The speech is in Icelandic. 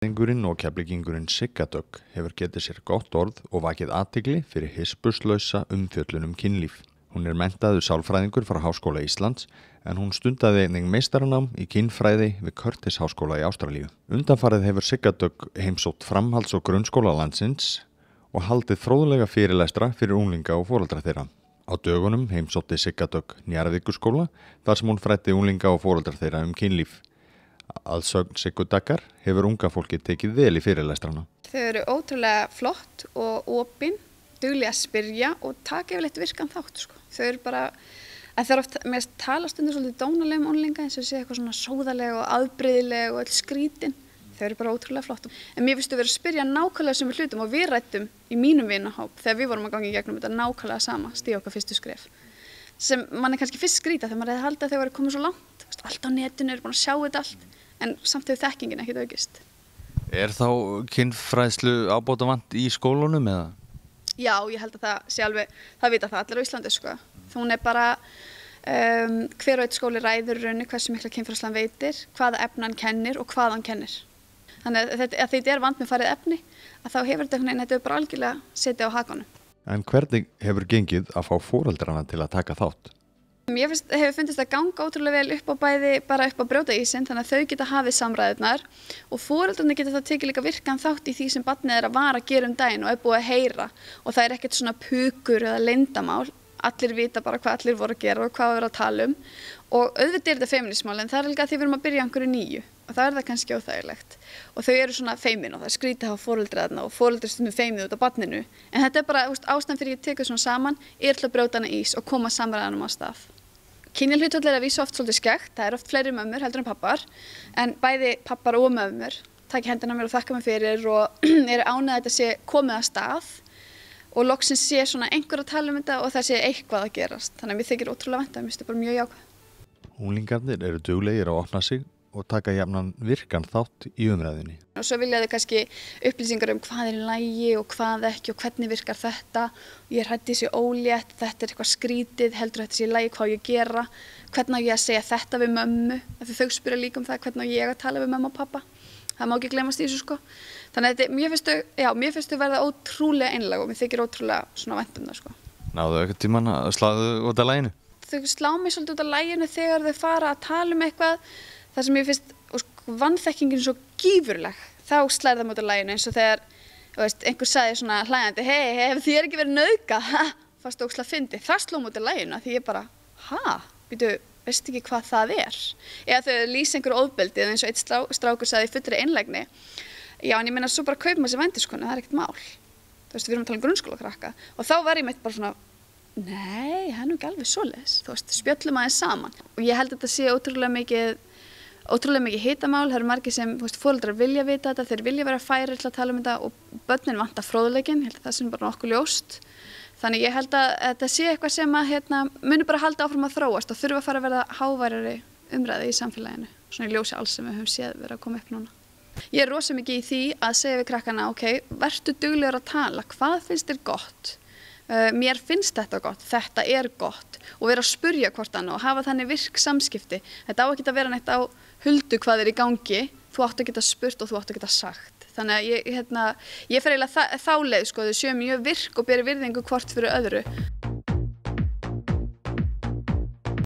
Sálfræðingurinn og Keflvíkingurinn Sigga Dögg hefur getið sér gott orð og vakið athygli fyrir hispurslausa umfjöllun kynlíf. Hún menntaður sálfræðingur frá Háskóla Íslands en hún stundaði einnig meistaranám í kynfræði við Curtis Háskóla í Ástralíu. Undanfarið hefur Sigga Dögg heimsótt framhalds- og grunnskóla landsins og haldið fróðlega fyrirlestra fyrir unglinga og foreldra þeirra. Á dögunum heimsótti Sigga Dögg Njarðvíkurskóla þar sem hún fræddi unglinga og foreldra þeirra kynlíf. Að sögn Siggu Daggar hefur unga fólkið tekið vel í fyrirlestrana. Þau eru ótrúlega flott og opin, dugleg að spyrja og taka yfirleitt virkan þátt. Þau eru bara, það er oft með að tala stundur svolítið dónalega unglinga eins og sé eitthvað svona sóðalega og afbrigðilega og öll skrítin. Þau eru bara ótrúlega flott. En mér finnst þau verið að spyrja nákvæmlega sem við hlutum og við rættum í mínum vinahóp þegar við vorum að ganga í gegnum þetta nákvæmlega sama, stíga okkar fyrstu skref. Sem mann kannski fyrst skrýta þegar maður hefði haldið að þau væru komið svo langt. Allt á netinu, eru búin að sjá þetta allt. En samt hefur þekkingin ekkert aukist. Þá kynfræðslu ábótavant í skólunum eða? Já, ég held að það sé alveg, það vita það allir á Íslandi sko. Hún bara, hver og einn skóli ræður raunni hversu mikla kynfræðslan veitir, hvaða efnan kennir og hvað hann kennir. Þannig að þetta vant með farið efni, að þá hefur þetta bara algjörlega setið á hakanum. En hvernig hefur gengið að fá foreldrana til að taka þátt? Mér hefur fundist að ganga ótrúlega vel upp á bæði, bara upp á brjóta ísinn, þannig að þau geta hafið samræðurnar og foreldrarnir geta það tekið líka virkan þátt í því sem barnið að vara að gera daginn og búið að heyra og það ekkert svona pukur eða leyndarmál, allir vita bara hvað allir voru að gera og hvað við erum að tala og auðvitað þetta feminismál en það er líka að því við erum að byrja einhverju nýju og það það kannski óþægilegt og þau eru svona feimin og það skrítið að hafa foreldrarna og foreldrar stundum feimið út á barninu en þetta bara ástæðan fyrir ég tekur svona saman til að brjóta hana ís og koma samræðanum á stað. Kynjahlutfall að vísa oft svolítið skekkt, það oft fleiri mömmur heldur en pappar en bæði pappar og mömmur taka hendina mér og þakka mér fyrir og eru ánægð að þetta sé komið að stað og loksins sé svona einhver að tala þetta og það sé eitthvað að gerast þannig að mér þykir ótrúlega vænt að mér finnst bara mjög jákvæð. Unglingarnir eru duglegir að opna sig og taka jafnan virkan þátt í umræðinni. Og svo vilja þau kannski upplýsingar hvað í lagi og hvað ekki og hvernig virkar þetta. Ég hrædd í þessu ólétt, þetta eitthvað skrítið, heldur þetta sé í lagi hvað ég gera, hvernig á ég að segja þetta við mömmu, af því þau spyrja líka það hvernig á ég að tala við mömmu og pappa. Það má ekki gleymast í þessu sko. Þannig að mér finnst þau verða ótrúlega einlæg og mér þykir ótrúlega svona vænt það sko. Náðu eitthvað tímann að sláðu út af laginu? Þau slá mig svolítið út af laginu þegar þau fara að tala eitthvað. Það sem ég finnst vanþekkingin svo gífurleg, þá slæðir það út af laginu eins og þegar einhver sagði svona hlæjandi, hefur þér ekki verið nauðgað? Fannst ógeðslega fyndið, það sló mig út af laginu því ég bara, veist ekki hvað það er? Eða þau lýsa einhverju ofbeldi eins og einn strákur sagði í fullri einlægni. Já, en ég meina svo bara kaupa maður sér vændiskonu, það ekkert mál. Við erum að tala grunnskólakrakka og þá var ég meitt bara svona, nei, það ekki alveg svoleiðis. Spjöllum aðeins saman. Og ég held að þetta sé ótrúlega mikið hitamál, það eru margir sem foreldrar vilja vita þetta, þeir vilja vera færir til að tala þetta og börnin vantar fróðleikinn, ég held að það sem bara nokkuð ljóst. Þannig ég held að þetta sé eitthvað sem muni bara halda áfram að þróast og þurfa að fara að verða háværari umræði í samfélaginu, svona í ljósi alls sem við höfum séð vera að koma upp núna. Ég rosa mikið í því að segja við krakkana, vertu duglegur að tala, hvað finnst þér gott? Mér finnst þetta gott, þetta gott og vera að spurja hvort annað og hafa þannig virk samskipti. Þetta á ekki að vera neitt á huldu hvað í gangi, þú átt að geta spurt og þú átt að geta sagt. Þannig að ég fer eiginlega þá leið, þau séu mjög virk og beri virðingu hvort fyrir öðru.